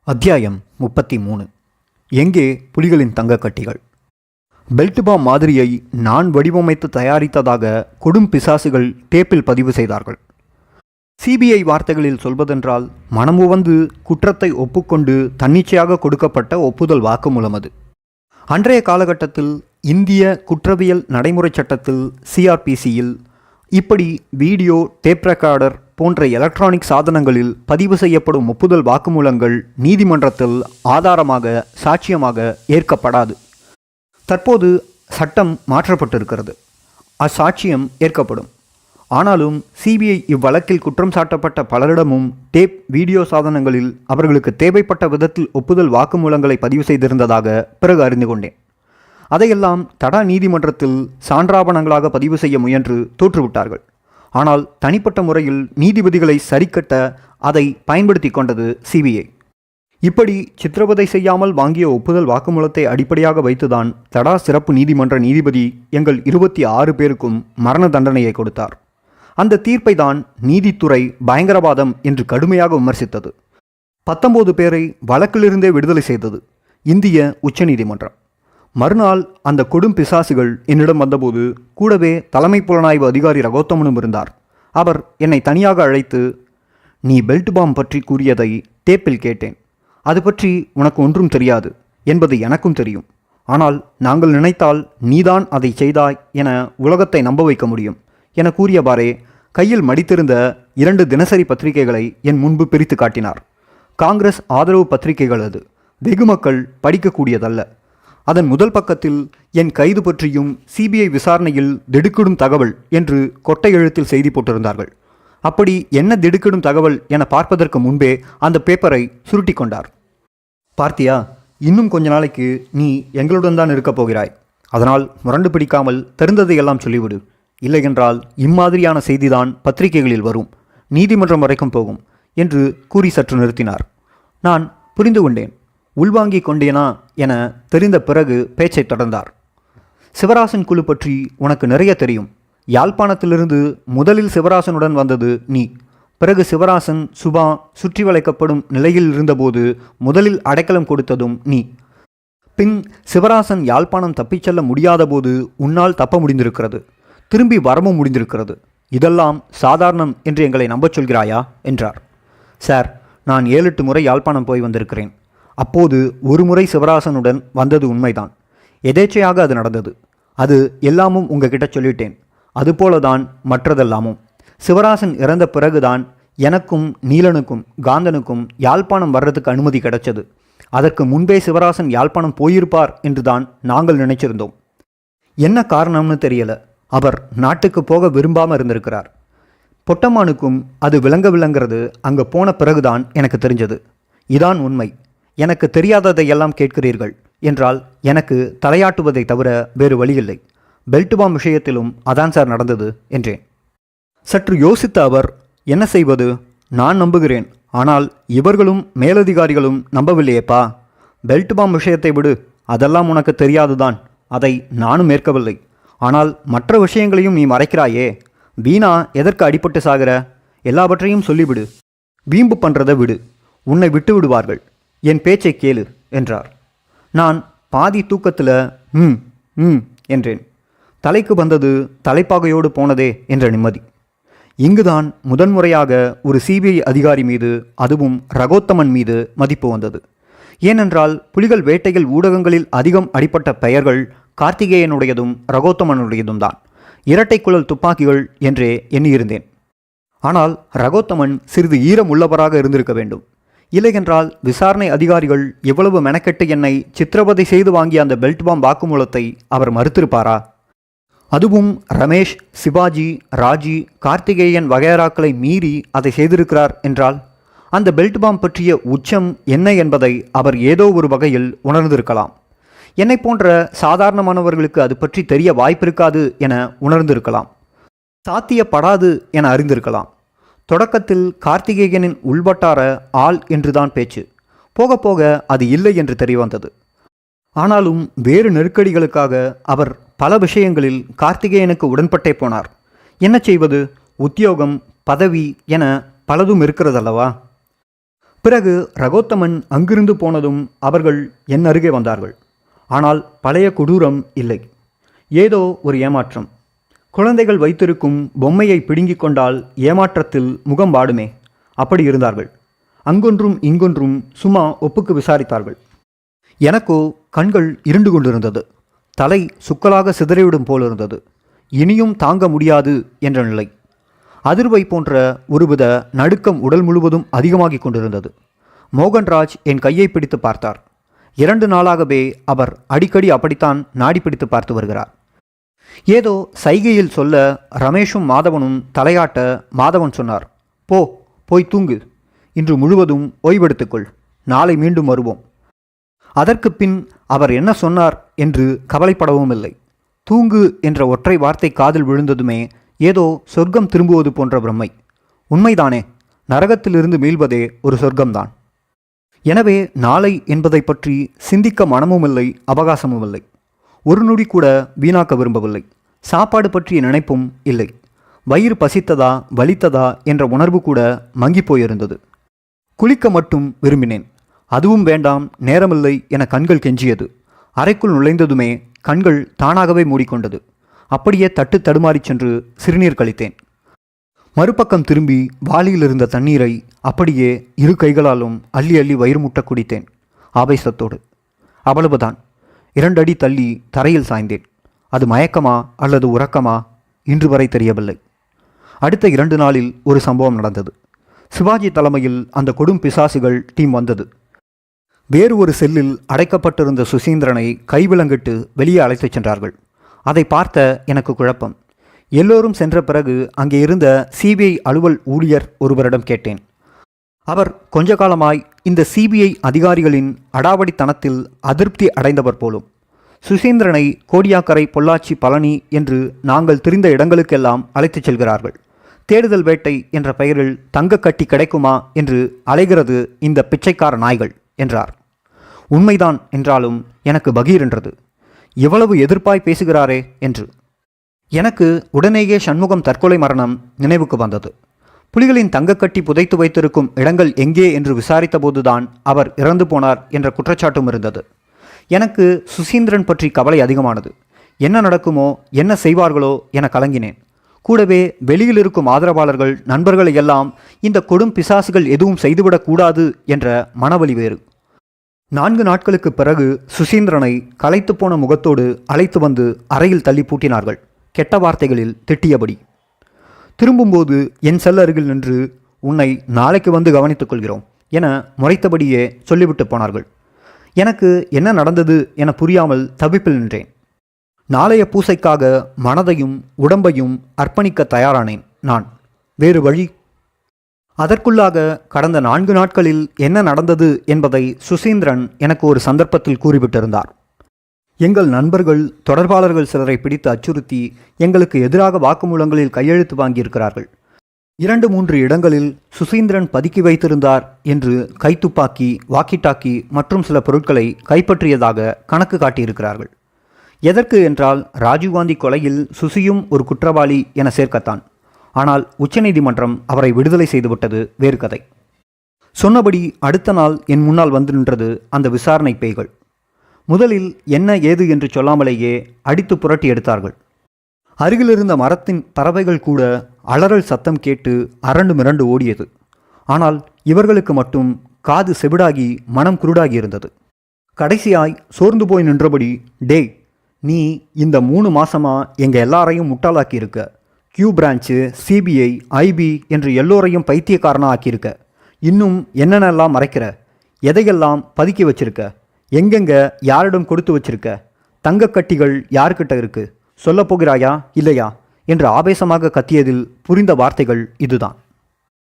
அத்தியாயம் 33. எங்கே புலிகளின் தங்கக்கட்டிகள்? பெல்ட் பாம் மாதிரியை நான் வடிவமைத்து தயாரித்ததாக கொடும் பிசாசுகள் டேப்பில் பதிவு செய்தார்கள். சிபிஐ வார்த்தைகளில் சொல்வதென்றால் மனமுவந்து குற்றத்தை ஒப்புக்கொண்டு தன்னிச்சையாக கொடுக்கப்பட்ட ஒப்புதல் வாக்குமூலம் அது. அன்றைய காலகட்டத்தில் இந்திய குற்றவியல் நடைமுறை சட்டத்தில் சிஆர்பிசியில் இப்படி வீடியோ டேப் ரெக்கார்டர் போன்ற எலக்ட்ரானிக் சாதனங்களில் பதிவு செய்யப்படும் ஒப்புதல் வாக்குமூலங்கள் நீதிமன்றத்தில் ஆதாரமாக சாட்சியமாக ஏற்கப்படாது. தற்போது சட்டம் மாற்றப்பட்டிருக்கிறது. அச்சாட்சியம் ஏற்கப்படும். ஆனாலும் சிபிஐ இவ்வழக்கில் குற்றம் சாட்டப்பட்ட பலரிடமும் டேப் வீடியோ சாதனங்களில் அவர்களுக்கு தேவைப்பட்ட விதத்தில் ஒப்புதல் வாக்குமூலங்களை பதிவு செய்திருந்ததாக பிறகு அறிந்து கொண்டேன். அதையெல்லாம் தடா நீதிமன்றத்தில் சான்றாவணங்களாக பதிவு செய்ய முயன்று தோற்றுவிட்டார்கள். ஆனால் தனிப்பட்ட முறையில் நீதிபதிகளை சரிக்கட்ட அதை பயன்படுத்தி கொண்டது சிபிஐ. இப்படி சித்திரவதை செய்யாமல் வாங்கிய ஒப்புதல் வாக்குமூலத்தை அடிப்படையாக வைத்துதான் தடா சிறப்பு நீதிமன்ற நீதிபதி எங்கள் 26 பேருக்கும் மரண தண்டனையை கொடுத்தார். அந்த தீர்ப்பை தான் நீதித்துறை பயங்கரவாதம் என்று கடுமையாக விமர்சித்தது. 19 பேரை வழக்கிலிருந்தே விடுதலை செய்தது இந்திய உச்சநீதிமன்றம். மறுநாள் அந்த கொடும் பிசாசுகள் என்னிடம் வந்தபோது கூடவே தலைமை புலனாய்வு அதிகாரி ரகோத்தமனும் இருந்தார். அவர் என்னை தனியாக அழைத்து, நீ பெல்ட் பாம் பற்றி கூறியதை டேப்பில் கேட்டேன். அது பற்றி உனக்கு ஒன்றும் தெரியாது என்பது எனக்கும் தெரியும். ஆனால் நாங்கள் நினைத்தால் நீதான் அதை செய்தாய் என உலகத்தை நம்ப வைக்க முடியும் என கூறியவாறே கையில் மடித்திருந்த 2 தினசரி பத்திரிகைகளை என் முன்பு பிரித்து காட்டினார். காங்கிரஸ் ஆதரவு பத்திரிகைகள் அது. வெகு மக்கள் படிக்கக்கூடியதல்ல. அதன் முதல் பக்கத்தில் என் கைது பற்றியும் சிபிஐ விசாரணையில் திடுக்கிடும் தகவல் என்று கொட்டை எழுத்தில் செய்தி போட்டிருந்தார்கள். அப்படி என்ன திடுக்கிடும் தகவல் என பார்ப்பதற்கு முன்பே அந்த பேப்பரை சுருட்டி கொண்டார். பார்த்தியா, இன்னும் கொஞ்ச நாளைக்கு நீ எங்களுடன் தான் இருக்கப் போகிறாய். அதனால் முரண்டு பிடிக்காமல் தெரிந்ததையெல்லாம் சொல்லிவிடு. இல்லையென்றால் இம்மாதிரியான செய்திதான் பத்திரிகைகளில் வரும், நீதிமன்றம் வரைக்கும் போகும் என்று கூறி சற்று நிறுத்தினார். நான் புரிந்து கொண்டேன். உள்வாங்கிக் கொண்டேனா என தெரிந்த பிறகு பேச்சை தொடர்ந்தார். சிவராசன் குழு பற்றி உனக்கு நிறைய தெரியும். யாழ்ப்பாணத்திலிருந்து முதலில் சிவராசனுடன் வந்தது நீ. பிறகு சிவராசன் சுபா சுற்றி வளைக்கப்படும் நிலையில் இருந்தபோது முதலில் அடைக்கலம் கொடுத்ததும் நீ. பின் சிவராசன் யாழ்ப்பாணம் தப்பிச் செல்ல முடியாத போது உன்னால் தப்ப முடிந்திருக்கிறது. திரும்பி வரவும் முடிந்திருக்கிறது. இதெல்லாம் சாதாரணம் என்று எங்களை நம்பச் சொல்கிறாயா என்றார். சார், நான் 7-8 முறை யாழ்ப்பாணம் போய் வந்திருக்கிறேன். அப்போது ஒரு முறை சிவராசனுடன் வந்தது உண்மைதான். எதேச்சையாக அது நடந்தது. அது எல்லாமும் உங்ககிட்ட சொல்லிட்டேன். அதுபோலதான் மற்றதெல்லாமும். சிவராசன் இறந்த பிறகுதான் எனக்கும் நீலனுக்கும் காந்தனுக்கும் யாழ்ப்பாணம் வர்றதுக்கு அனுமதி கிடைச்சது. அதற்கு முன்பே சிவராசன் யாழ்ப்பாணம் போயிருப்பார் என்றுதான் நாங்கள் நினைச்சிருந்தோம். என்ன காரணம்னு தெரியல. அவர் நாட்டுக்கு போக விரும்பாமல் இருந்திருக்கிறார். பொட்டம்மானுக்கும் அது விளங்கிறது அங்கே போன பிறகுதான் எனக்கு தெரிஞ்சது. இதான் உண்மை. எனக்கு தெரியாததையெல்லாம் கேட்கிறீர்கள் என்றால் எனக்கு தலையாட்டுவதை தவிர வேறு வழியில்லை. பெல்ட் பாம் விஷயத்திலும் அதான் சார் நடந்தது என்றேன். சற்று யோசித்த அவர், என்ன செய்வது? நான் நம்புகிறேன், ஆனால் இவர்களும் மேலதிகாரிகளும் நம்பவில்லையேப்பா. பெல்ட் பாம் விஷயத்தை விடு, அதெல்லாம் உனக்கு தெரியாதுதான். அதை நானும் ஏற்கவில்லை. ஆனால் மற்ற விஷயங்களையும் நீ மறைக்கிறாயே. வீணா எதற்கு அடிபட்டு சாகிற? எல்லாவற்றையும் சொல்லிவிடு. வீம்பு பண்ணுறதை விடு. உன்னை விட்டு விடுவார்கள். என் பேச்சை கேளு என்றார். நான் பாதி தூக்கத்தில் என்றேன். தலைக்கு வந்தது தலைப்பாகையோடு போனதே என்ற நிம்மதி. இங்குதான் முதன்முறையாக ஒரு சிபிஐ அதிகாரி மீது, அதுவும் ரகோத்தமன் மீது மதிப்பு வந்தது. ஏனென்றால் புலிகள் வேட்டையில் ஊடகங்களில் அதிகம் அடிப்பட்ட பெயர்கள் கார்த்திகேயனுடையதும் ரகோத்தமனுடையதும் தான். இரட்டை குழல் துப்பாக்கிகள் என்றே எண்ணியிருந்தேன். ஆனால் ரகோத்தமன் சிறிது ஈரம் உள்ளவராக இருந்திருக்க வேண்டும். இல்லையென்றால் விசாரணை அதிகாரிகள் எவ்வளவு மெனக்கெட்டு என்னை சித்திரவதை செய்து வாங்கிய அந்த பெல்ட் பாம் வாக்குமூலத்தை அவர் மறுத்திருப்பாரா? அதுவும் ரமேஷ், சிவாஜி, ராஜி, கார்த்திகேயன் வகையராக்களை மீறி அதை செய்திருக்கிறார் என்றால் அந்த பெல்ட் பாம் பற்றிய உச்சம் என்ன என்பதை அவர் ஏதோ ஒரு வகையில் உணர்ந்திருக்கலாம். என்னை போன்ற சாதாரணமானவர்களுக்கு அது பற்றி தெரிய வாய்ப்பிருக்காது என உணர்ந்திருக்கலாம். சாத்தியப்படாது என அறிந்திருக்கலாம். தொடக்கத்தில் கார்த்திகேயனின் உள்வட்டார ஆள் என்றுதான் பேச்சு. போக போக அது இல்லை என்று தெரியவந்தது. ஆனாலும் வேறு நெருக்கடிகளுக்காக அவர் பல விஷயங்களில் கார்த்திகேயனுக்கு உடன்பட்டே போனார். என்ன செய்வது? உத்தியோகம், பதவி என பலதும் இருக்கிறதல்லவா. பிறகு ரகோத்தமன் அங்கிருந்து போனதும் அவர்கள் என் அருகே வந்தார்கள். ஆனால் பழைய கொடூரம் இல்லை. ஏதோ ஒரு ஏமாற்றம். குழந்தைகள் வைத்திருக்கும் பொம்மையை பிடுங்கிக் கொண்டால் ஏமாற்றத்தில் முகம் வாடுமே, அப்படி இருந்தார்கள். அங்கொன்றும் இங்கொன்றும் சும்மா ஒப்புக்கு விசாரித்தார்கள். எனக்கோ கண்கள் இருண்டு கொண்டிருந்தது. தலை சுக்கலாக சிதறிவிடும் போலிருந்தது. இனியும் தாங்க முடியாது என்ற நிலை. அதிர்வை போன்ற ஒருவித நடுக்கம் உடல் முழுவதும் அதிகமாகிக் கொண்டிருந்தது. மோகன்ராஜ் என் கையை பிடித்து பார்த்தார். 2 நாளாகவே அவர் அடிக்கடி அப்படித்தான் நாடி பிடித்து பார்த்து வருகிறார். ஏதோ சைகையில் சொல்ல ரமேஷும் மாதவனும் தலையாட்ட மாதவன் சொன்னார், போய் தூங்கு. இன்று முழுவதும் ஓய்வெடுத்துக்கொள். நாளை மீண்டும் வருவோம். அதற்கு பின் அவர் என்ன சொன்னார் என்று கவலைப்படவும் இல்லை. தூங்கு என்ற ஒற்றை வார்த்தை காதில் விழுந்ததுமே ஏதோ சொர்க்கம் திரும்புவது போன்ற பிரம்மை. உண்மைதானே, நரகத்திலிருந்து மீள்வதே ஒரு சொர்க்கம்தான். எனவே நாளை என்பதை பற்றி சிந்திக்க மனமும் இல்லை, அவகாசமும் இல்லை. ஒரு நொடி கூட வீணாக்க விரும்பவில்லை. சாப்பாடு பற்றிய நினைப்பும் இல்லை. வயிறு பசித்ததா வலித்ததா என்ற உணர்வு கூட மங்கி போயிருந்தது. குளிக்க மட்டும் விரும்பினேன். அதுவும் வேண்டாம், நேரமில்லை என கண்கள் கெஞ்சியது. அறைக்குள் நுழைந்ததுமே கண்கள் தானாகவே மூடிக்கொண்டது. அப்படியே தட்டு தடுமாறி சென்று சிறுநீர் கழித்தேன். மறுபக்கம் திரும்பி வாளியில் இருந்த தண்ணீரை அப்படியே 2 கைகளாலும் அள்ளி அள்ளி வயிறு முட்ட குடித்தேன், ஆவேசத்தோடு. அவ்வளவுதான். 2 அடி தள்ளி தரையில் சாய்ந்தேன். அது மயக்கமா அல்லது உறக்கமா இன்று வரை தெரியவில்லை. அடுத்த 2 நாளில் ஒரு சம்பவம் நடந்தது. சிவாஜி தலைமையில் அந்த கொடும் பிசாசுகள் டீம் வந்தது. வேறு ஒரு செல்லில் அடைக்கப்பட்டிருந்த சுசீந்திரனை கைவிலங்கிட்டு வெளியே அழைத்துச் சென்றார்கள். அதை பார்த்த எனக்கு குழப்பம். எல்லோரும் சென்ற பிறகு அங்கே இருந்த சிபிஐ அலுவல் ஊழியர் ஒருவரிடம் கேட்டேன். அவர் கொஞ்ச காலமாய் இந்த சிபிஐ அதிகாரிகளின் அடாவடித்தனத்தில் அதிருப்தி அடைந்தவர் போலும். சுசீந்திரனை கோடியாக்கரை, பொள்ளாச்சி, பழனி என்று நாங்கள் தெரிந்த இடங்களுக்கெல்லாம் அழைத்துச் செல்கிறார்கள். தேடுதல் வேட்டை என்ற பெயரில் தங்க கட்டி கிடைக்குமா என்று அலைகிறது இந்த பிச்சைக்கார நாய்கள் என்றார். உண்மைதான் என்றாலும் எனக்கு பகீர் என்றது. எவ்வளவு எதிர்ப்பாய் பேசுகிறாரே என்று. எனக்கு உடனேயே சண்முகம் தற்கொலை மரணம் நினைவுக்கு வந்தது. புலிகளின் தங்கக்கட்டி புதைத்து வைத்திருக்கும் இடங்கள் எங்கே என்று விசாரித்த போதுதான் அவர் இறந்து போனார் என்ற குற்றச்சாட்டும் இருந்தது. எனக்கு சுசீந்திரன் பற்றி கவலை அதிகமானது. என்ன நடக்குமோ, என்ன செய்வார்களோ என கலங்கினேன். கூடவே வெளியில் இருக்கும் ஆதரவாளர்கள், நண்பர்களை எல்லாம் இந்த கொடும் பிசாசுகள் எதுவும் செய்துவிடக்கூடாது என்ற மனவலி வேறு. 4 நாட்களுக்கு பிறகு சுசீந்திரனை களைத்து போன முகத்தோடு அழைத்து வந்து அறையில் தள்ளி பூட்டினார்கள், கெட்ட வார்த்தைகளில் திட்டியபடி. திரும்பும்போது என் செல் அருகில் நின்று, உன்னை நாளைக்கு வந்து கவனித்துக் கொள்கிறோம் என முறைத்தபடியே சொல்லிவிட்டு போனார்கள். எனக்கு என்ன நடந்தது என புரியாமல் தவிப்பில் நின்றேன். நாளைய பூசைக்காக மனதையும் உடம்பையும் அர்ப்பணிக்க தயாரானேன் நான். வேறு வழி? அதற்குள்ளாக கடந்த 4 நாட்களில் என்ன நடந்தது என்பதை சுசீந்திரன் எனக்கு ஒரு சந்தர்ப்பத்தில் கூறிவிட்டிருந்தார். எங்கள் நண்பர்கள், தொடர்பாளர்கள் சிலரை பிடித்து அச்சுறுத்தி எங்களுக்கு எதிராக வாக்குமூலங்களில் கையெழுத்து வாங்கியிருக்கிறார்கள். 2-3 இடங்களில் சுசீந்திரன் பதுக்கி வைத்திருந்தார் என்று கைத்துப்பாக்கி, வாக்கிட்டாக்கி மற்றும் சில பொருட்களை கைப்பற்றியதாக கணக்கு காட்டியிருக்கிறார்கள். எதற்கு என்றால் ராஜீவ்காந்தி கொலையில் சுசியும் ஒரு குற்றவாளி என சேர்க்கத்தான். ஆனால் உச்சநீதிமன்றம் அவரை விடுதலை செய்துவிட்டது வேறு கதை. சொன்னபடி அடுத்த நாள் என் முன்னால் வந்து நின்றது அந்த விசாரணை பேய்கள். முதலில் என்ன ஏது என்று சொல்லாமலேயே அடித்து புரட்டி எடுத்தார்கள். அருகிலிருந்த மரத்தின் பறவைகள் கூட அலறல் சத்தம் கேட்டு அரண்டு மிரண்டு ஓடியது. ஆனால் இவர்களுக்கு மட்டும் காது செவிடாகி மனம் குருடாகி இருந்தது. கடைசியாய் சோர்ந்து போய் நின்றபடி, டேய், நீ இந்த 3 மாசமா எங்க எல்லாரையும் முட்டாளாக்கி இருக்க. கியூ பிரான்ச்சு, சிபிஐ, ஐபி என்று எல்லோரையும் பைத்தியக்காரனா ஆக்கியிருக்க. இன்னும் என்னென்னலாம் மறைக்கிற? எதையெல்லாம் பதுக்கி வச்சிருக்க? எங்கெங்க யாரிடம் கொடுத்து வச்சிருக்க? தங்கக்கட்டிகள் யார்கிட்ட இருக்கு? சொல்லப்போகிறாயா இல்லையா என்று ஆவேசமாக கத்தியதில் புரிந்த வார்த்தைகள் இதுதான்.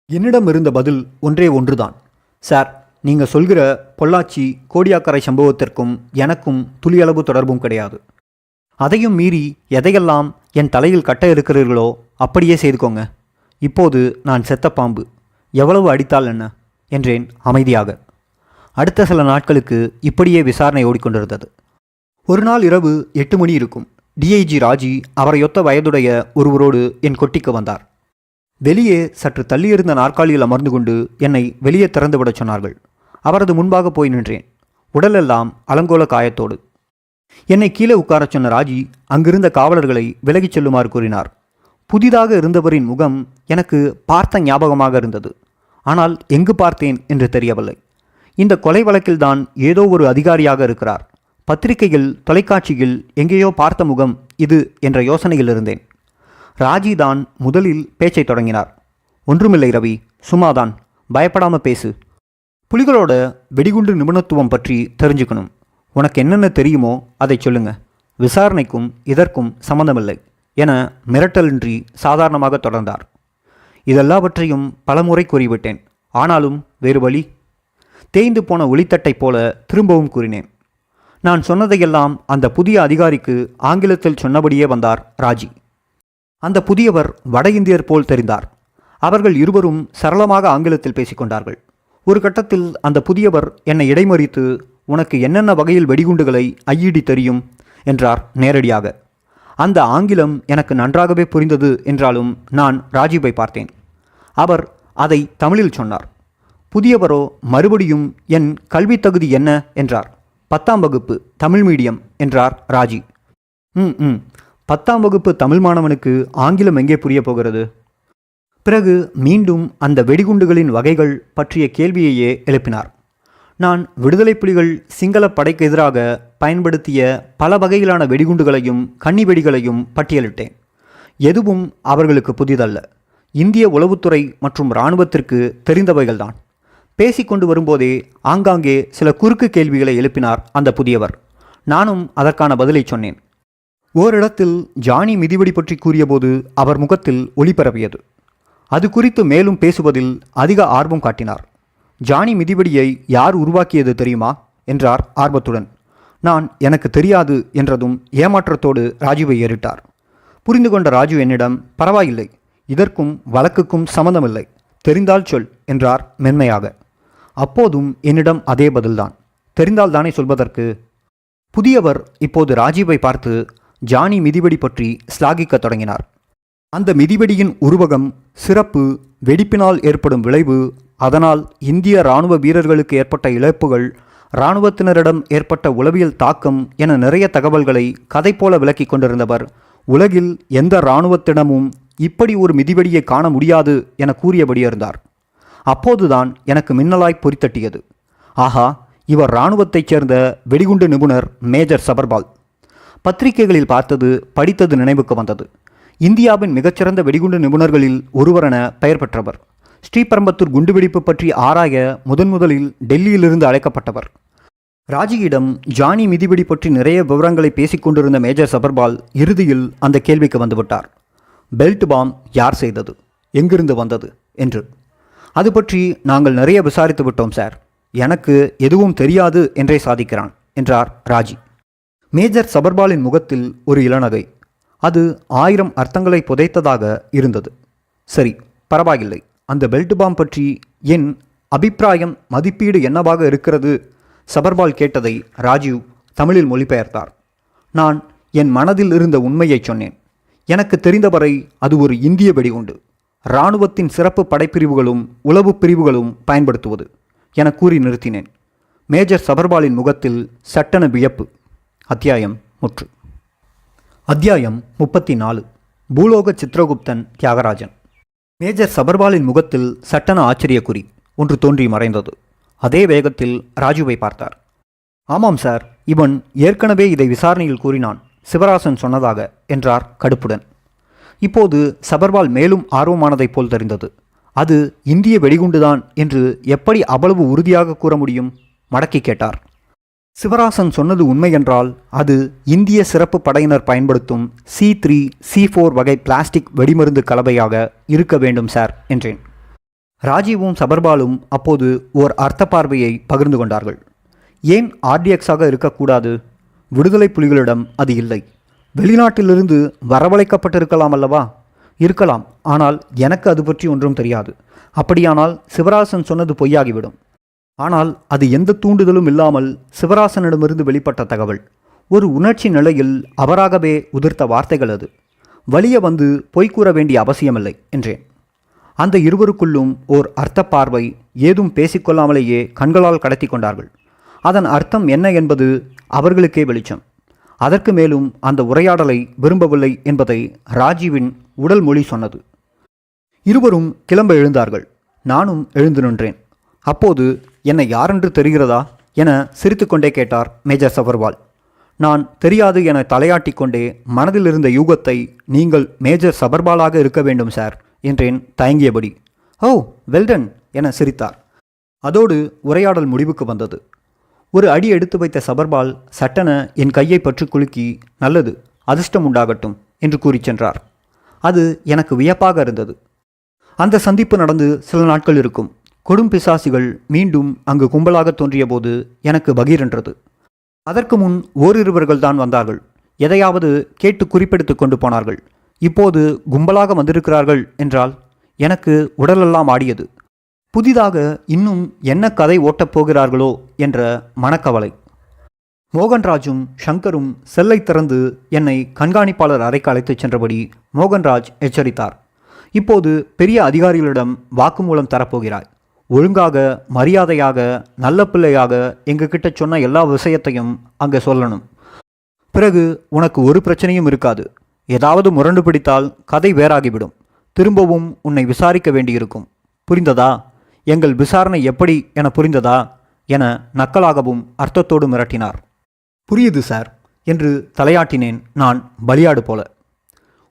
என்னிடம் இருந்த பதில் ஒன்றே ஒன்றுதான். சார், நீங்கள் சொல்கிற பொள்ளாச்சி, கோடியாக்கரை சம்பவத்திற்கும் எனக்கும் துளியளவு தொடர்பும் கிடையாது. அதையும் மீறி எதையெல்லாம் என் தலையில் கட்ட இருக்கிறீர்களோ அப்படியே செய்துக்கோங்க. இப்போது நான் செத்த பாம்பு. எவ்வளவு அடித்தால் என்ன என்றேன் அமைதியாக. அடுத்த சில நாட்களுக்கு இப்படியே விசாரணை ஓடிக்கொண்டிருந்தது. ஒரு நாள் இரவு 8 மணி இருக்கும். டிஐஜி ராஜி அவரையொத்த வயதுடைய ஒருவரோடு என் கொட்டிக்கு வந்தார். வெளியே சற்று தள்ளியிருந்த நாற்காலியில் அமர்ந்து கொண்டு என்னை வெளியே திறந்துவிடச் சொன்னார்கள். அவரது முன்பாக போய் நின்றேன். உடலெல்லாம் அலங்கோல காயத்தோடு. என்னை கீழே உட்காரச் சொன்ன ராஜி அங்கிருந்த காவலர்களை விலகிச் செல்லுமாறு கூறினார். புதிதாக இருந்தவரின் முகம் எனக்கு பார்த்த ஞாபகமாக இருந்தது. ஆனால் எங்கு பார்த்தேன் என்று தெரியவில்லை. இந்த கொலை வழக்கில்தான் ஏதோ ஒரு அதிகாரியாக இருக்கிறார். பத்திரிகையில், தொலைக்காட்சியில் எங்கேயோ பார்த்த முகம் இது என்ற யோசனையில் இருந்தேன். ராஜி தான் முதலில் பேச்சை தொடங்கினார். ஒன்றுமில்லை ரவி, சும்மாதான், பயப்படாம பேசு. புலிகளோட வெடிகுண்டு நிபுணத்துவம் பற்றி தெரிஞ்சுக்கணும். உனக்கு என்னென்ன தெரியுமோ அதை சொல்லுங்க. விசாரணைக்கும் இதற்கும் சம்பந்தமில்லை என மிரட்டலின்றி சாதாரணமாக தொடர்ந்தார். இதெல்லாவற்றையும் பலமுறை கூறிவிட்டேன். ஆனாலும் வேறு வழி. தேய்ந்து போன ஒளித்தட்டைப் போல திரும்பவும் கூறினேன். நான் சொன்னதையெல்லாம் அந்த புதிய அதிகாரிக்கு ஆங்கிலத்தில் சொன்னபடியே வந்தார் ராஜி. அந்த புதியவர் வட இந்தியர் போல் தெரிந்தார். அவர்கள் இருவரும் சரளமாக ஆங்கிலத்தில் பேசிக்கொண்டார்கள். ஒரு கட்டத்தில் அந்த புதியவர் என்னை இடைமறித்து, உனக்கு என்னென்ன வகையில் வெடிகுண்டுகளை ஐஇடி தெரியும் என்றார் நேரடியாக. அந்த ஆங்கிலம் எனக்கு நன்றாகவே புரிந்தது என்றாலும் நான் ராஜீவை பார்த்தேன். அவர் அதை தமிழில் சொன்னார். புதியவரோ மறுபடியும் என் கல்வி தகுதி என்ன என்றார். 10ஆம் வகுப்பு தமிழ் மீடியம் என்றார் ராஜி. 10ஆம் வகுப்பு தமிழ் மாணவனுக்கு ஆங்கிலம் எங்கே புரிய போகிறது? பிறகு மீண்டும் அந்த வெடிகுண்டுகளின் வகைகள் பற்றிய கேள்வியையே எழுப்பினார். நான் விடுதலை புலிகள் சிங்கள படைக்கு எதிராக பயன்படுத்திய பல வகையிலான வெடிகுண்டுகளையும் கன்னி வெடிகளையும் பட்டியலிட்டேன். எதுவும் அவர்களுக்கு புதிதல்ல. இந்திய உளவுத்துறை மற்றும் இராணுவத்திற்கு தெரிந்தவைகள்தான். பேசிக்கொண்டு வரும்போதே ஆங்காங்கே சில குறுக்கு கேள்விகளை எழுப்பினார் அந்த புதியவர். நானும் அதற்கான பதிலை சொன்னேன். ஓரிடத்தில் ஜானி மிதிவடி பற்றி கூறியபோது அவர் முகத்தில் ஒளி பரவியது. அது குறித்து மேலும் பேசுவதில் அதிக ஆர்வம் காட்டினார். ஜானி மிதிவடியை யார் உருவாக்கியது தெரியுமா என்றார் ஆர்வத்துடன். நான் எனக்கு தெரியாது என்றதும் ஏமாற்றத்தோடு ராஜுவை ஏறிட்டார். புரிந்து கொண்ட ராஜு என்னிடம், பரவாயில்லை, இதற்கும் வழக்குக்கும் சம்பந்தமில்லை, தெரிந்தால் சொல் என்றார் மென்மையாக. அப்போதும் என்னிடம் அதே பதில்தான், தெரிந்தால்தானே சொல்வதற்கு. புதியவர் இப்போது ராஜீவை பார்த்து ஜானி மிதிவடி பற்றி ஸ்லாகிக்கத் தொடங்கினார். அந்த மிதிவடியின் உருவகம், சிறப்பு, வெடிப்பினால் ஏற்படும் விளைவு, அதனால் இந்திய இராணுவ வீரர்களுக்கு ஏற்பட்ட இழப்புகள், இராணுவத்தினரிடம் ஏற்பட்ட உளவியல் தாக்கம் என நிறைய தகவல்களை கதை போல விளக்கி கொண்டிருந்தவர், உலகில் எந்த இராணுவத்திடமும் இப்படி ஒரு மிதிவடியை காண முடியாது என கூறியபடி இருந்தார். அப்போதுதான் எனக்கு மின்னலாய் பொறித்தட்டியது. ஆஹா, இவர் இராணுவத்தைச் சேர்ந்த வெடிகுண்டு நிபுணர் மேஜர் சபர்பால். பத்திரிகைகளில் பார்த்தது, படித்தது நினைவுக்கு வந்தது. இந்தியாவின் மிகச்சிறந்த வெடிகுண்டு நிபுணர்களில் ஒருவரென பெயர் பெற்றவர். ஸ்ரீபெரும்புதூர் குண்டுவெடிப்பு பற்றி ஆராய முதலில் டெல்லியிலிருந்து அழைக்கப்பட்டவர். ராஜியிடம் ஜானி மிதிவடி பற்றி நிறைய விவரங்களை பேசிக்கொண்டிருந்த மேஜர் சபர்பால் இறுதியில் அந்த கேள்விக்கு வந்துவிட்டார். பெல்ட் பாம் யார் செய்தது, எங்கிருந்து வந்தது என்று. அது பற்றி நாங்கள் நிறைய விசாரித்து விட்டோம் சார். எனக்கு எதுவும் தெரியாது என்றே சாதிக்கிறான் என்றார் ராஜி. மேஜர் சபர்பாலின் முகத்தில் ஒரு இளநகை. அது 1000 அர்த்தங்களை புதைத்ததாக இருந்தது. சரி, பரவாயில்லை. அந்த பெல்ட் பாம் பற்றி என் அபிப்பிராயம், மதிப்பீடு என்னவாக இருக்கிறது? சபர்பால் கேட்டதை ராஜீவ் தமிழில் மொழிபெயர்த்தார். நான் என் மனதில் இருந்த உண்மையை சொன்னேன். எனக்கு தெரிந்தவரை அது ஒரு இந்திய வெடிகுண்டு, இராணுவத்தின் சிறப்பு படைப்பிரிவுகளும் உளவு பிரிவுகளும் பயன்படுத்துவது என கூறி நிறுத்தினேன். மேஜர் சபர்பாலின் முகத்தில் சட்டென வியப்பு. அத்தியாயம் முற்று. அத்தியாயம் 34. பூலோக சித்திரகுப்தன் தியாகராஜன். மேஜர் சபர்பாலின் முகத்தில் சட்டென ஆச்சரியக்குறி ஒன்று தோன்றி மறைந்தது. அதே வேகத்தில் ராஜுவை பார்த்தார். ஆமாம் சார், இவன் ஏற்கனவே இதை விசாரணையில் கூறினான், சிவராசன் சொன்னதாக என்றார் கடுப்புடன். இப்போது சபர்பால் மேலும் ஆர்வமானதைப் போல் தெரிந்தது. அது இந்திய வெடிகுண்டுதான் என்று எப்படி அவ்வளவு உறுதியாக கூற முடியும்? மடக்கி கேட்டார். சிவராசன் சொன்னது உண்மை என்றால் அது இந்திய சிறப்பு படையினர் பயன்படுத்தும் C3, C4 வகை பிளாஸ்டிக் வெடிமருந்து கலவையாக இருக்க வேண்டும் சார் என்றேன். ராஜீவும் சபர்பாலும் அப்போது ஓர் அர்த்த பார்வையை பகிர்ந்து கொண்டார்கள். ஏன் RDXாக இருக்கக்கூடாது? விடுதலை புலிகளிடம் அது இல்லை. வெளிநாட்டிலிருந்து வரவழைக்கப்பட்டிருக்கலாம் அல்லவா? இருக்கலாம். ஆனால் எனக்கு அது பற்றி ஒன்றும் தெரியாது. அப்படியானால் சிவராசன் சொன்னது பொய்யாகிவிடும். ஆனால் அது எந்த தூண்டுதலும் இல்லாமல் சிவராசனிடமிருந்து வெளிப்பட்ட தகவல். ஒரு உணர்ச்சி நிலையில் அவராகவே உதிர்த்த வார்த்தைகள் அது. வலிய வந்து பொய்கூற வேண்டிய அவசியமில்லை என்றேன். அந்த இருவருக்குள்ளும் ஓர் அர்த்த பார்வை, ஏதும் பேசிக்கொள்ளாமலேயே கண்களால் கடத்தி கொண்டார்கள். அதன் அர்த்தம் என்ன என்பது அவர்களுக்கே வெளிச்சம். அதற்கு மேலும் அந்த உரையாடலை விரும்பவில்லை என்பதை ராஜீவின் உடல் மொழி சொன்னது. இருவரும் கிளம்ப எழுந்தார்கள். நானும் எழுந்து நின்றேன். அப்போது என்னை யாரென்று தெரிகிறதா என சிரித்துக்கொண்டே கேட்டார் மேஜர் சபர்வால். நான் தெரியாது என தலையாட்டி கொண்டே மனதில் இருந்த யூகத்தை, நீங்கள் மேஜர் சபர்வாலாக இருக்க வேண்டும் சார் என்றேன் தயங்கியபடி. ஓ வெல்டன் என சிரித்தார். அதோடு உரையாடல் முடிவுக்கு வந்தது. ஒரு அடி எடுத்து வைத்த சபர்பால் சட்டென என் கையை பற்றி குலுக்கி, நல்லது, அதிர்ஷ்டம் உண்டாகட்டும் என்று கூறி சென்றார். அது எனக்கு வியப்பாக இருந்தது. அந்த சந்திப்பு நடந்து சில நாட்கள் இருக்கும். கொடும் பிசாசிகள் மீண்டும் அங்கு கும்பலாக தோன்றிய போது எனக்கு பகீரென்றது. அதற்கு முன் ஓரிருவர்கள் தான் வந்தார்கள். எதையாவது கேட்டு குறிப்பெடுத்து கொண்டு போனார்கள். இப்போது கும்பலாக வந்திருக்கிறார்கள் என்றால் எனக்கு உடலெல்லாம் ஆடியது. புதிதாக இன்னும் என்ன கதை ஓட்டப் போகிறார்களோ என்ற மனக்கவலை. மோகன்ராஜும் ஷங்கரும் செல்லை திறந்து என்னை கண்காணிப்பாளர் அறைக்கு அழைத்துச் சென்றபடி மோகன்ராஜ் எச்சரித்தார். இப்போது பெரிய அதிகாரிகளிடம் வாக்குமூலம் தரப்போகிறாய். ஒழுங்காக, மரியாதையாக, நல்ல பிள்ளையாக எங்ககிட்ட சொன்ன எல்லா விஷயத்தையும் அங்கே சொல்லணும். பிறகு உனக்கு ஒரு பிரச்சனையும் இருக்காது. ஏதாவது முரண்டு பிடித்தால் கதை வேறாகிவிடும். திரும்பவும் உன்னை விசாரிக்க வேண்டியிருக்கும். புரிந்ததா? எங்கள் விசாரணை எப்படி என புரிந்ததா என நக்கலாகவும் அர்த்தத்தோடு மிரட்டினார். புரியுது சார் என்று தலையாட்டினேன் நான், பலியாடு போல.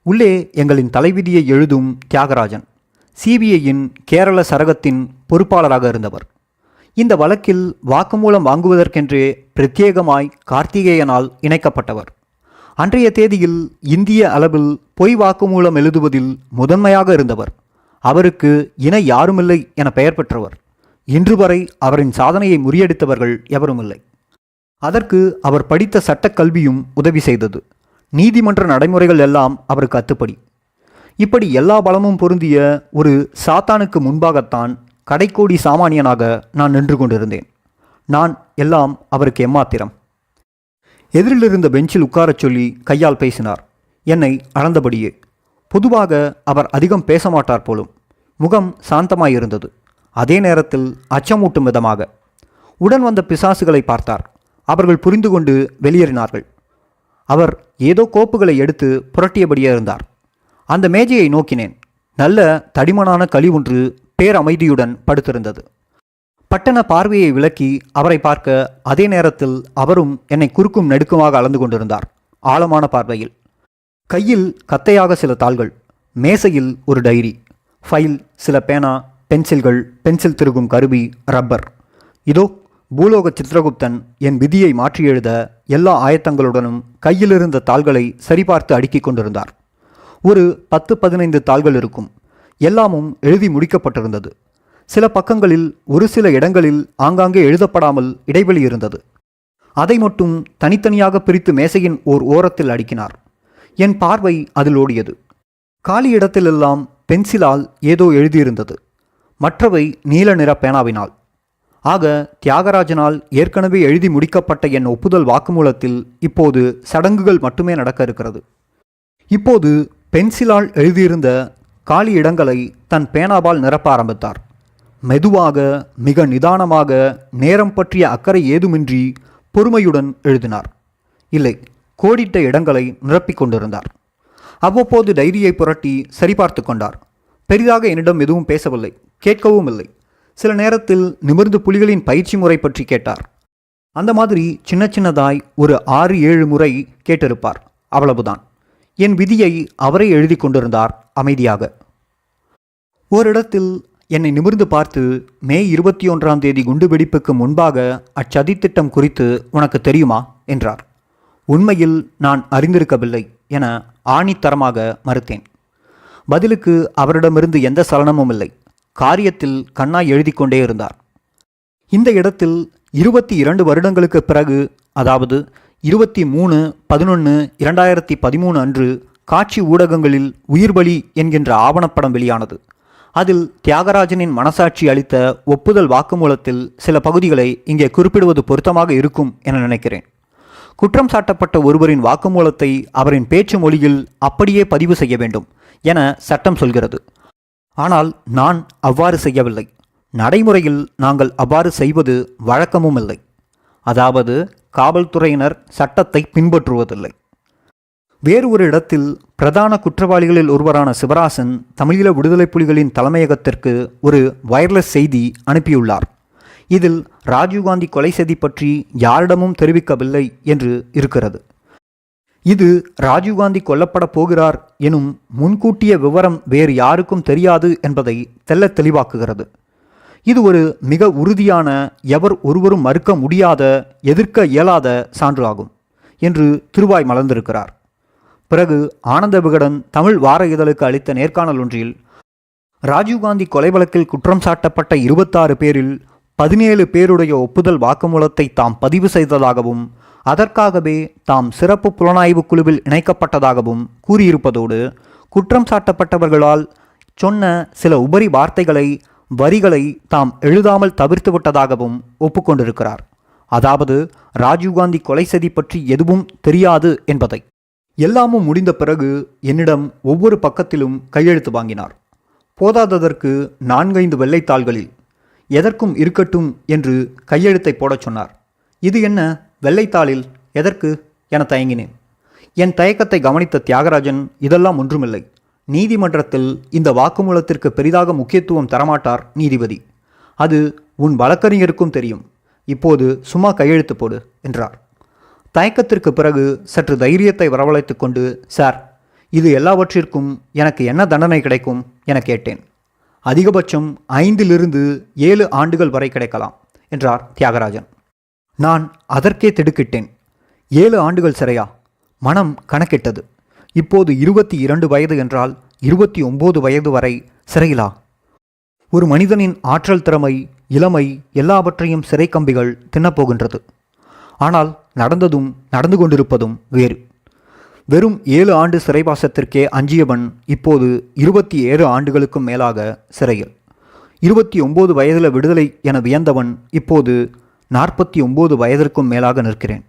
உள்ளே எங்களின் தலைவிதியை எழுதும் தியாகராஜன், சிபிஐயின் கேரள சரகத்தின் பொறுப்பாளராக இருந்தவர். இந்த வழக்கில் வாக்குமூலம் வாங்குவதற்கென்றே பிரத்யேகமாய் கார்த்திகேயனால் இணைக்கப்பட்டவர். அன்றைய தேதியில் இந்திய அளவில் பொய் வாக்குமூலம் எழுதுவதில் முதன்மையாக இருந்தவர். அவருக்கு இணை யாருமில்லை என பெயர் பெற்றவர். இன்று வரை அவரின் சாதனையை முறியடித்தவர்கள் எவருமில்லை. அதற்கு அவர் படித்த சட்டக்கல்வியும் உதவி செய்தது. நீதிமன்ற நடைமுறைகள் எல்லாம் அவருக்கு அத்துப்படி. இப்படி எல்லா பலமும் பொருந்திய ஒரு சாத்தானுக்கு முன்பாகத்தான் கடைக்கோடி சாமானியனாக நான் நின்று கொண்டிருந்தேன். நான் எல்லாம் அவருக்கு எம்மாத்திரம். எதிரிலிருந்த பெஞ்சில் உட்காரச் சொல்லி கையால் பேசினார். என்னை அளந்தபடியே. பொதுவாக அவர் அதிகம் பேச மாட்டார் போலும். முகம் சாந்தமாயிருந்தது. அதே நேரத்தில் அச்சமூட்டும் விதமாக. உடன் வந்த பிசாசுகளை பார்த்தார். அவர்கள் புரிந்து கொண்டு வெளியேறினார்கள். அவர் ஏதோ கோப்புகளை எடுத்து புரட்டியபடியே இருந்தார். அந்த மேஜையை நோக்கினேன். நல்ல தடிமனான களி ஒன்று பேரமைதியுடன் படுத்திருந்தது. பட்டண பார்வையை விலக்கி அவரை பார்க்க அதே நேரத்தில் அவரும் என்னை குறுக்கும் நெடுக்குமாக அளந்து கொண்டிருந்தார். ஆழமான பார்வையில். கையில் கத்தையாக சில தாள்கள், மேசையில் ஒரு டைரி, ஃபைல், சில பேனா, பென்சில்கள், பென்சில் திருகும் கருவி, ரப்பர். இதோ பூலோக சித்திரகுப்தன் என் விதியை மாற்றி எழுத எல்லா ஆயத்தங்களுடனும் கையிலிருந்த தாள்களை சரிபார்த்து அடுக்கிக் கொண்டிருந்தார். ஒரு 10-15 தாள்கள் இருக்கும். எல்லாமும் எழுதி முடிக்கப்பட்டிருந்தது. சில பக்கங்களில் ஒரு சில இடங்களில் ஆங்காங்கே எழுதப்படாமல் இடைவெளி இருந்தது. அதை மட்டும் தனித்தனியாக பிரித்து மேசையின் ஓர் ஓரத்தில் அடுக்கினார். என் பார்வை அதில் ஓடியது. காலி இடத்திலெல்லாம் பென்சிலால் ஏதோ எழுதியிருந்தது. மற்றவை நீல நிற பேனாவினால். ஆக தியாகராஜனால் ஏற்கனவே எழுதி முடிக்கப்பட்ட என் ஒப்புதல் வாக்குமூலத்தில் இப்போது சடங்குகள் மட்டுமே நடக்க இருக்கிறது. இப்போது பென்சிலால் எழுதியிருந்த காலி இடங்களை தன் பேனாவால் நிரப்ப ஆரம்பித்தார். மெதுவாக, மிக நிதானமாக, நேரம் பற்றிய அக்கறை ஏதுமின்றி பொறுமையுடன் எழுதினார். இல்லை, கோடிட்ட இடங்களை நிரப்பிக் கொண்டிருந்தார். அவ்வப்போது டைரியை புரட்டி சரிபார்த்து கொண்டார். பெரிதாக என்னிடம் எதுவும் பேசவில்லை, கேட்கவும் இல்லை. சில நேரத்தில் நிமிர்ந்து புலிகளின் பயிற்சி முறை பற்றி கேட்டார். அந்த மாதிரி சின்ன சின்னதாய் ஒரு 6-7 முறை கேட்டிருப்பார். அவ்வளவுதான். என் விதியை அவரே எழுதி கொண்டிருந்தார் அமைதியாக. ஓரிடத்தில் என்னை நிமிர்ந்து பார்த்து, மே 21ஆம் தேதி குண்டுவெடிப்புக்கு முன்பாக அச்சதித்திட்டம் குறித்து உனக்கு தெரியுமா என்றார். உண்மையில் நான் அறிந்திருக்கவில்லை என ஆணித்தரமாக மறுத்தேன். பதிலுக்கு அவரிடமிருந்து எந்த சலனமும் இல்லை. காரியத்தில் கண்ணாய் எழுதி கொண்டே இருந்தார். இந்த இடத்தில் 22 வருடங்களுக்கு பிறகு, அதாவது 23/11/2013 அன்று காட்சி ஊடகங்களில் உயிர்பலி என்கின்ற ஆவணப்படம் வெளியானது. அதில் தியாகராஜனின் மனசாட்சி அளித்த ஒப்புதல் வாக்குமூலத்தில் சில பகுதிகளை இங்கே குறிப்பிடுவது பொருத்தமாக இருக்கும் என நினைக்கிறேன். குற்றம் சாட்டப்பட்ட ஒருவரின் வாக்குமூலத்தை அவரின் பேச்சு மொழியில் அப்படியே பதிவு செய்ய வேண்டும் என சட்டம் சொல்கிறது. ஆனால் நான் அவ்வாறு செய்யவில்லை. நடைமுறையில் நாங்கள் அவ்வாறு செய்வது வழக்கமும் இல்லை. அதாவது காவல்துறையினர் சட்டத்தை பின்பற்றுவதில்லை. வேறு ஒரு இடத்தில் பிரதான குற்றவாளிகளில் ஒருவரான சிவராசன் தமிழீழ விடுதலை புலிகளின் தலைமையகத்திற்கு ஒரு வயர்லெஸ் செய்தி அனுப்பியுள்ளார். இதில் ராஜீவ்காந்தி கொலை செய்தி பற்றி யாரிடமும் தெரிவிக்கவில்லை என்று இருக்கிறது. இது ராஜீவ்காந்தி கொல்லப்பட போகிறார் எனும் முன்கூட்டிய விவரம் வேறு யாருக்கும் தெரியாது என்பதை தெள்ளத் தெளிவாக்குகிறது. இது ஒரு மிக உறுதியான, எவர் ஒருவரும் மறுக்க முடியாத, எதிர்க்க இயலாத சான்று ஆகும் என்று திருவாய் மலர்ந்திருக்கிறார். பிறகு ஆனந்த விகடன் தமிழ் வார இதழுக்கு அளித்த நேர்காணல் ஒன்றில் ராஜீவ்காந்தி கொலை வழக்கில் குற்றம் சாட்டப்பட்ட 26 பேரில் 17 பேருடைய ஒப்புதல் வாக்குமூலத்தை தாம் பதிவு செய்ததாகவும் அதற்காகவே தாம் சிறப்பு புலனாய்வு குழுவில் இணைக்கப்பட்டதாகவும் கூறியிருப்பதோடு குற்றம் சாட்டப்பட்டவர்களால் சொன்ன சில உபரி வார்த்தைகளை, வரிகளை தாம் எழுதாமல் தவிர்த்து விட்டதாகவும் ஒப்புக்கொண்டிருக்கிறார். அதாவது ராஜீவ்காந்தி கொலை செய்தி பற்றி எதுவும் தெரியாது என்பதை. எல்லாமும் முடிந்த பிறகு என்னிடம் ஒவ்வொரு பக்கத்திலும் கையெழுத்து வாங்கினார். போதாததற்கு 4-5 வெள்ளைத்தாள்களில் எதற்கும் இருக்கட்டும் என்று கையெழுத்தை போடச் சொன்னார். இது என்ன, வெள்ளைத்தாளில் எதற்கு என தயங்கினேன். என் தயக்கத்தை கவனித்த தியாகராஜன், இதெல்லாம் ஒன்றுமில்லை, நீதிமன்றத்தில் இந்த வாக்குமூலத்திற்கு பெரிதாக முக்கியத்துவம் தரமாட்டார் நீதிபதி. அது உன் வழக்கறிஞருக்கும் தெரியும். இப்போது சும்மா கையெழுத்து போடு என்றார். தயக்கத்திற்கு பிறகு சற்று தைரியத்தை வரவழைத்து கொண்டு, சார், இது எல்லாவற்றிற்கும் எனக்கு என்ன தண்டனை கிடைக்கும் என கேட்டேன். அதிகபட்சம் 5-7 ஆண்டுகள் வரை கிடைக்கலாம் என்றார் தியாகராஜன். நான் அதற்கே திடுக்கிட்டேன். 7 ஆண்டுகள் சிறையா? மனம் கணக்கிட்டது. இப்போது 22 வயது என்றால் 29 வயது வரை சிறையிலா? ஒரு மனிதனின் ஆற்றல், திறமை, இளமை எல்லாவற்றையும் சிறை கம்பிகள் தின்னப்போகின்றது. ஆனால் நடந்ததும் நடந்து கொண்டிருப்பதும் வேறு. வெறும் 7 ஆண்டு சிறைவாசத்திற்கே அஞ்சியவன் இப்போது 27 ஆண்டுகளுக்கும் மேலாக சிறையில். 29 வயதில் விடுதலை என வியந்தவன் இப்போது 49 வயதிற்கும் மேலாக நிற்கிறேன்.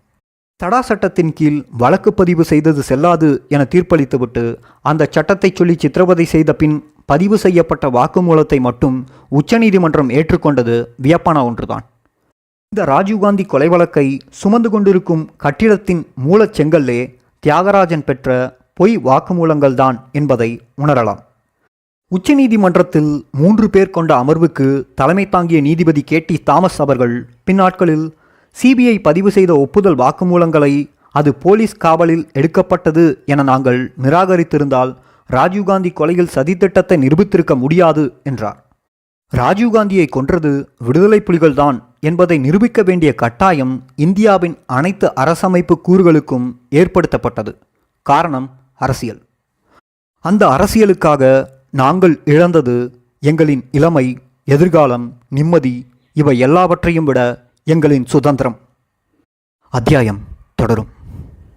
தடா சட்டத்தின் கீழ் வழக்கு பதிவு செய்தது செல்லாது என தீர்ப்பளித்துவிட்டு அந்த சட்டத்தை சொல்லி சித்திரவதை செய்த பின் பதிவு செய்யப்பட்ட வாக்குமூலத்தை மட்டும் உச்சநீதிமன்றம் ஏற்றுக்கொண்டது வியப்பான ஒன்றுதான். இந்த ராஜீவ்காந்தி கொலை வழக்கை சுமந்து கொண்டிருக்கும் கட்டிடத்தின் மூலச்செங்கல்லே தியாகராஜன் பெற்ற பொய் வாக்குமூலங்கள்தான் என்பதை உணரலாம். உச்சநீதிமன்றத்தில் 3 பேர் கொண்ட அமர்வுக்கு தலைமை தாங்கிய நீதிபதி KT தாமஸ் அவர்கள் பின்னாட்களில் CBI பதிவு செய்த ஒப்புதல் வாக்குமூலங்களை அது போலீஸ் காவலில் எடுக்கப்பட்டது என நாங்கள் நிராகரித்திருந்தால் ராஜீவ்காந்தி கொலையில் சதித்திட்டத்தை நிரூபித்திருக்க முடியாது என்றார். ராஜீவ்காந்தியை கொன்றது விடுதலை புலிகள்தான் என்பதை நிரூபிக்க வேண்டிய கட்டாயம் இந்தியாவின் அனைத்து அரசமைப்பு கூறுகளுக்கும் ஏற்படுத்தப்பட்டது. காரணம் அரசியல். அந்த அரசியலுக்காக நாங்கள் இழந்தது எங்களின் இளமை, எதிர்காலம், நிம்மதி, இவை எல்லாவற்றையும் விட எங்களின் சுதந்திரம். அத்தியாயம் தொடரும்.